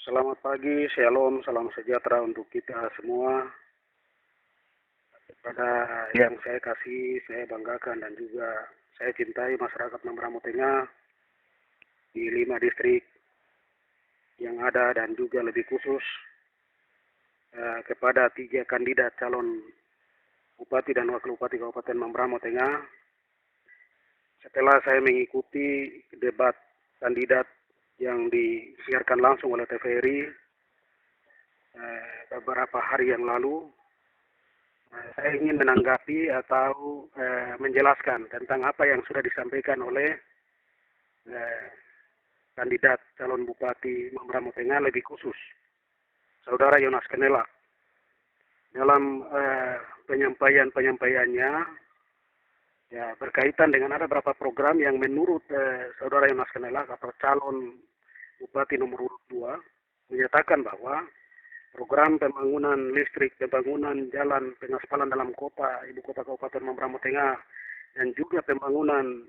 Selamat pagi, shalom, salam sejahtera untuk kita semua. Pada yang saya kasih, saya banggakan dan juga saya cintai masyarakat Membramo Tengah di 5 distrik yang ada dan juga lebih khusus kepada 3 kandidat calon Bupati dan Wakil Bupati Kabupaten Membramo Tengah. Setelah saya mengikuti debat kandidat yang disiarkan langsung oleh TVRI beberapa hari yang lalu, saya ingin menanggapi atau menjelaskan tentang apa yang sudah disampaikan oleh kandidat calon Bupati Membramo Tengah, lebih khusus Saudara Yonas Kenelak. Dalam penyampaiannya ya berkaitan dengan ada beberapa program yang menurut Saudara Yonas Kenelak atau calon Bupati nomor urut 2 menyatakan bahwa program pembangunan listrik, pembangunan jalan, pengaspalan dalam kota, ibu kota Kabupaten Membramo Tengah, dan juga pembangunan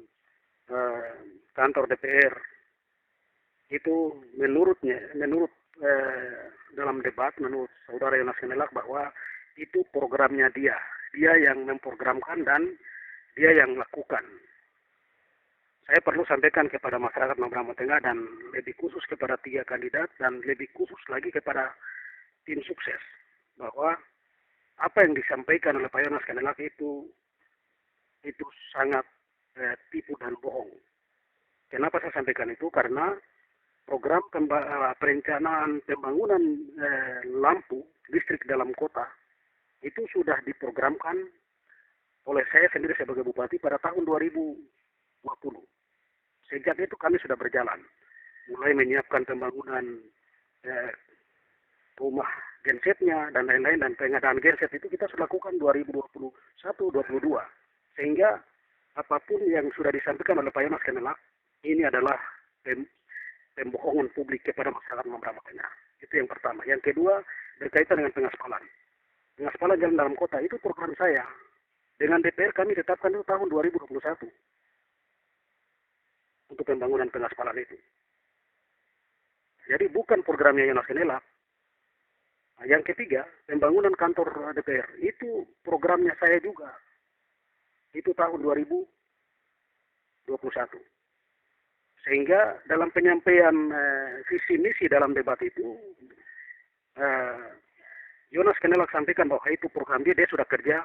kantor DPR, itu menurut dalam debat, menurut Saudara Yonas Kenelak bahwa itu programnya dia yang memprogramkan dan dia yang lakukan. Saya perlu sampaikan kepada masyarakat Membramo Tengah dan lebih khusus kepada 3 kandidat dan lebih khusus lagi kepada tim sukses bahwa apa yang disampaikan oleh Pak Yonas Kenelak itu sangat tipu dan bohong. Kenapa saya sampaikan itu? Karena program perencanaan pembangunan lampu listrik dalam kota itu sudah diprogramkan oleh saya sendiri sebagai bupati pada tahun 2020. Sejak itu kami sudah berjalan, mulai menyiapkan pembangunan rumah gensetnya dan lain-lain, dan pengadaan genset itu kita sudah lakukan 2021-2022. Sehingga apapun yang sudah disampaikan oleh Pak Yonas Kenelak ini adalah pembohongan publik kepada masyarakat Membramo Tengah. Itu yang pertama. Yang kedua, berkaitan dengan pengaspalan. Pengaspalan jalan dalam kota itu program saya. Dengan DPR kami tetapkan itu tahun 2021 untuk pembangunan pengaspalan itu. Jadi bukan programnya Yonas Kenelak. Yang ketiga, pembangunan kantor DPR itu programnya saya juga. Itu tahun 2021. Sehingga dalam penyampaian visi misi dalam debat itu, Yonas Kenelak sampaikan bahwa itu program dia sudah kerja.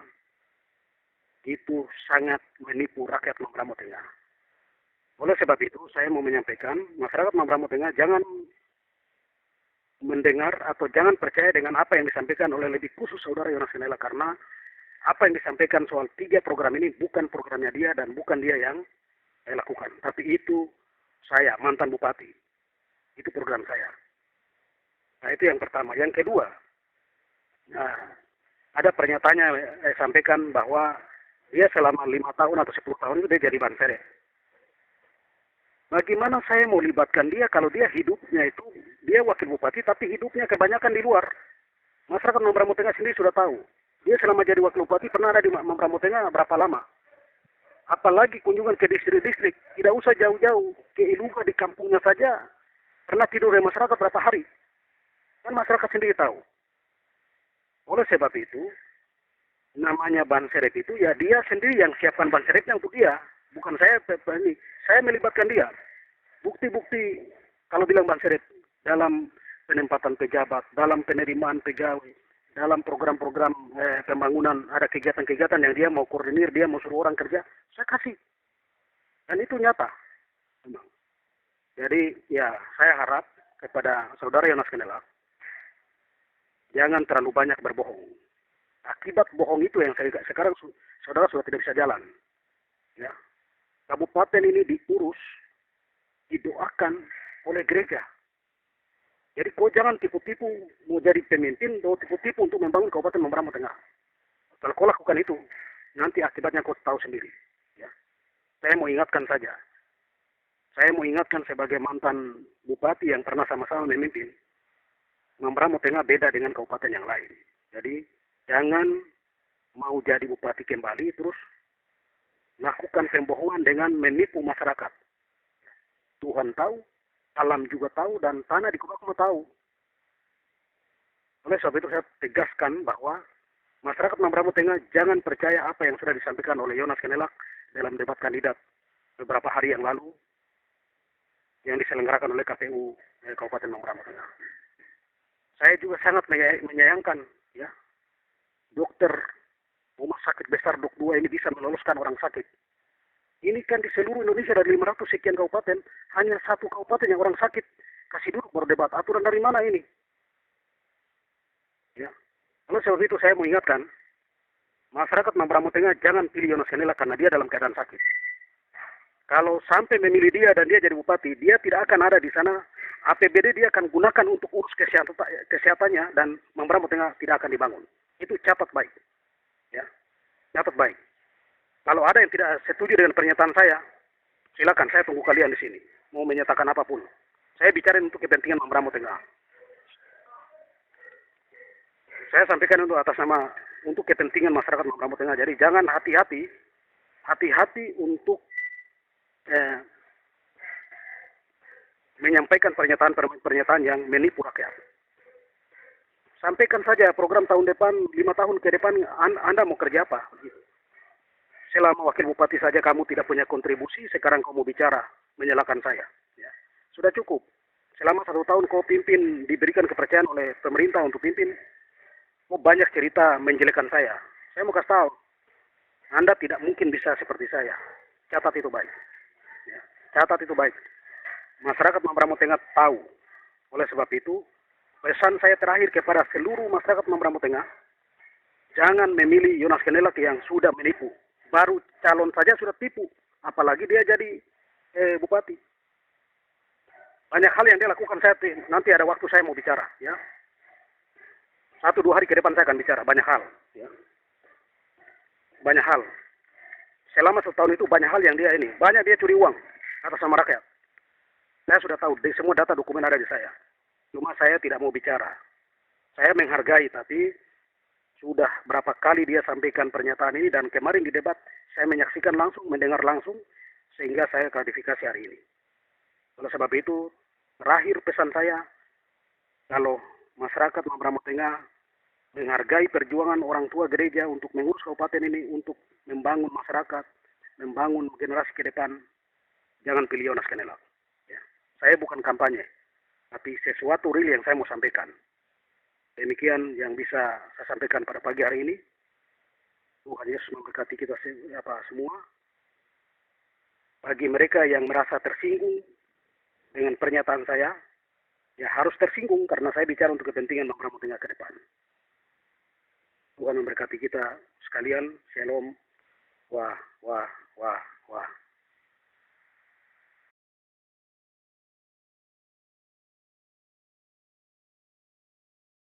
Itu sangat menipu rakyat Membramo Tengah. Oleh sebab itu, saya mau menyampaikan, masyarakat Membramo Tengah jangan mendengar atau jangan percaya dengan apa yang disampaikan oleh lebih khusus Saudara Yonas Kenelak, karena apa yang disampaikan soal 3 program ini bukan programnya dia dan bukan dia yang saya lakukan. Tapi itu saya, mantan bupati. Itu program saya. Nah, itu yang pertama. Yang kedua, ada pernyataannya saya sampaikan bahwa dia selama 5 tahun atau 10 tahun itu dia jadi Banseret. Bagaimana saya mau libatkan dia kalau dia hidupnya itu, dia wakil bupati tapi hidupnya kebanyakan di luar. Masyarakat Membramo Tengah sendiri sudah tahu. Dia selama jadi wakil bupati pernah ada di Membramo Tengah berapa lama. Apalagi kunjungan ke distrik-distrik. Tidak usah jauh-jauh. Ke Iluga di kampungnya saja pernah tidur di masyarakat berapa hari. Kan masyarakat sendiri tahu. Oleh sebab itu, namanya Banserep itu ya dia sendiri yang siapkan Banserepnya untuk dia. Bukan saya, saya melibatkan dia. Bukti-bukti kalau bilang Banserep dalam penempatan pejabat, dalam penerimaan pegawai, dalam program-program pembangunan, ada kegiatan-kegiatan yang dia mau koordinir, dia mau suruh orang kerja, saya kasih. Dan itu nyata. Jadi ya saya harap kepada Saudara Yonas Kenelak, jangan terlalu banyak berbohong. Akibat bohong itu yang sekarang saudara sudah tidak bisa jalan. Ya. Kabupaten ini diurus, didoakan oleh gereja. Jadi kau jangan tipu-tipu mau jadi pemimpin, atau tipu-tipu untuk membangun Kabupaten Membramo Tengah. Kalau kau lakukan itu, nanti akibatnya kau tahu sendiri. Ya. Saya mau ingatkan saja. Saya mau ingatkan sebagai mantan bupati yang pernah sama-sama memimpin, Membramo Tengah beda dengan kabupaten yang lain. Jadi jangan mau jadi bupati kembali terus lakukan pembohongan dengan menipu masyarakat. Tuhan tahu, alam juga tahu, dan tanah di Kubakuma tahu Oleh sebab itu saya tegaskan bahwa masyarakat Mambramo Tengah jangan percaya apa yang sudah disampaikan oleh Yonas Kenelak dalam debat kandidat beberapa hari yang lalu yang diselenggarakan oleh KPU Kabupaten Mambramo Tengah. Saya juga sangat menyayangkan ya dokter rumah sakit besar Dok 2 ini bisa meloloskan orang sakit. Ini kan di seluruh Indonesia dari 500 sekian kabupaten, hanya satu kabupaten yang orang sakit kasih duduk baru debat. Aturan dari mana ini? Ya. Oleh sebab itu saya mengingatkan masyarakat Mambramo Tengah jangan pilih Yonas Kenelak karena dia dalam keadaan sakit. Kalau sampai memilih dia dan dia jadi bupati, dia tidak akan ada di sana. APBD dia akan gunakan untuk urus kesehatannya dan Mambramo Tengah tidak akan dibangun. Itu catat baik. Ya, catat baik. Kalau ada yang tidak setuju dengan pernyataan saya, silakan saya tunggu kalian di sini. Mau menyatakan apapun. Saya bicara untuk kepentingan Mambramo Tengah. Saya sampaikan untuk atas nama untuk kepentingan masyarakat Mambramo Tengah. Jadi jangan hati-hati untuk menyampaikan pernyataan yang menipu rakyat. Sampaikan saja program tahun depan, 5 tahun ke depan Anda mau kerja apa? Selama wakil bupati saja kamu tidak punya kontribusi, sekarang kamu bicara menyalahkan saya. Ya. Sudah cukup. Selama 1 tahun kau pimpin, diberikan kepercayaan oleh pemerintah untuk pimpin, kau banyak cerita menjelekkan saya. Saya mau kasih tahu, Anda tidak mungkin bisa seperti saya. Catat itu baik. Ya. Catat itu baik. Masyarakat Mambramo Tengah tahu. Oleh sebab itu, pesan saya terakhir kepada seluruh masyarakat Mambramo Tengah, jangan memilih Yonas Kenelak yang sudah menipu. Baru calon saja sudah tipu, apalagi dia jadi bupati. Banyak hal yang dia lakukan, saya nanti ada waktu saya mau bicara. Ya. 1-2 hari ke depan saya akan bicara, banyak hal. Ya. Banyak hal. Selama 1 tahun itu banyak hal yang banyak dia curi uang atas nama rakyat. Saya sudah tahu, semua data dokumen ada di saya. Cuma saya tidak mau bicara. Saya menghargai, tapi sudah berapa kali dia sampaikan pernyataan ini, dan kemarin di debat saya menyaksikan langsung, mendengar langsung, sehingga saya klarifikasi hari ini. Oleh sebab itu, terakhir pesan saya, kalau masyarakat Mambramo Tengah menghargai perjuangan orang tua gereja untuk mengurus kabupaten ini, untuk membangun masyarakat, membangun generasi ke depan, jangan pilih Yonas Kenelak. Ya. Saya bukan kampanye, tapi sesuatu real yang saya mau sampaikan. Demikian yang bisa saya sampaikan pada pagi hari ini. Tuhan Yesus memberkati kita semua. Bagi mereka yang merasa tersinggung dengan pernyataan saya, ya harus tersinggung karena saya bicara untuk kepentingan Mambramo Tengah ke depan. Tuhan memberkati kita sekalian. Shalom. Wah, wah, wah, wah.